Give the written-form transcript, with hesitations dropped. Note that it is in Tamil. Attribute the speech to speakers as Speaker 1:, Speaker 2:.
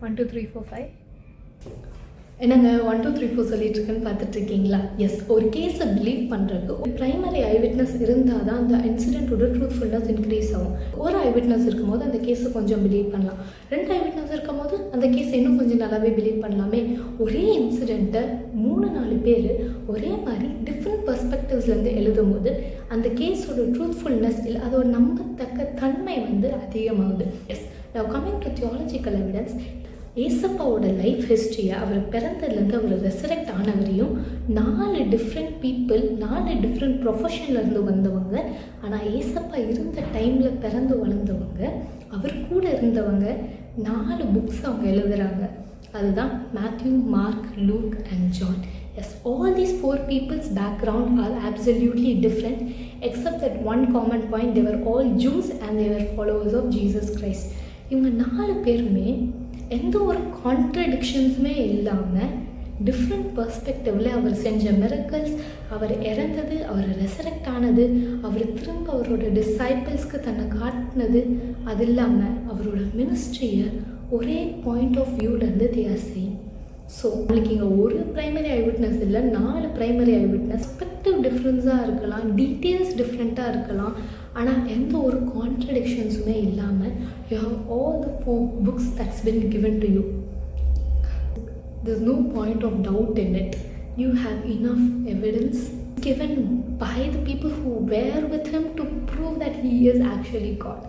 Speaker 1: 1 2 3 4 5 என்னங்க 1 2 3 4 சொல்லிட்டு இருக்கேன்னு பார்த்துட்டு இருக்கீங்களா? எஸ், ஒரு கேஸை பிலீவ் பண்ணுறதுக்கு ஒரு ப்ரைமரி ஐ விட்னஸ் இருந்தால் தான் அந்த இன்சிடென்ட்டோட ட்ரூத்ஃபுல்னஸ் இன்க்ரீஸ் ஆகும். ஒரு ஐ விட்னஸ் இருக்கும்போது அந்த கேஸை கொஞ்சம் பிலீவ் பண்ணலாம். 2 ஐ விட்னஸ் இருக்கும்போது அந்த கேஸை இன்னும் கொஞ்சம் நல்லாவே பிலீவ் பண்ணலாமே. ஒரே இன்சிடெண்ட்டை 3-4 பேர் ஒரே மாதிரி டிஃப்ரெண்ட் பர்ஸ்பெக்டிவ்ஸ்லேருந்து எழுதும் போது அந்த கேஸோட ட்ரூத்ஃபுல்னஸ் இல்லை அதோட நம்பத்தக்க தன்மை அதிகமாகுது. Yes, now coming to theological evidence, ஏசப்பாவோட லைஃப் ஹிஸ்ட்ரியை அவர் பிறந்ததுலேருந்து அவர் ரெசரெக்ட் ஆனவரையும் 4 டிஃப்ரெண்ட் பீப்புள் 4 டிஃப்ரெண்ட் ப்ரொஃபஷன்லேருந்து வந்தவங்க, ஆனால் ஏசப்பா இருந்த டைமில் பிறந்து வளர்ந்தவங்க, அவர் கூட இருந்தவங்க 4 புக்ஸ் அவங்க எழுதுகிறாங்க. அதுதான் Matthew, Mark, Luke and John. Yes, all these 4 people's background are absolutely different except that one common point, they were all Jews and they were followers of Jesus Christ. இவங்க 4 பேருமே எந்த ஒரு கான்ட்ரடிக்ஷன்ஸுமே இல்லாமல் டிஃப்ரெண்ட் பர்ஸ்பெக்டிவில் அவர் செஞ்ச மிரக்கல்ஸ், அவர் இறந்தது, அவர் ரெசரெக்ட் ஆனது, அவர் திரும்ப அவரோட டிசைபிள்ஸ்க்கு தன்னை காட்டினது, அது இல்லாமல் அவரோட மினிஸ்ட்ரியை ஒரே பாயிண்ட் ஆஃப் வியூலேருந்து தே ஆர் சேயிங். ஸோ நம்மளுக்கு இங்கே ஒரு ப்ரைமரி ஐ விட்னஸ் இல்லை, 4 ப்ரைமரி ஐ விட்னஸ். பெர்ஸ்பெக்டிவ் டிஃப்ரென்ஸாக இருக்கலாம், டீட்டெயில்ஸ் டிஃப்ரெண்ட்டாக இருக்கலாம், ஆனால் எந்த ஒரு கான்ட்ரடிக்ஷன்ஸுமே இல்லாமல் you have all the 4 books that's been given to you. There's no point of doubt in it. You have enough evidence given by the people who were with him to prove that he is actually God.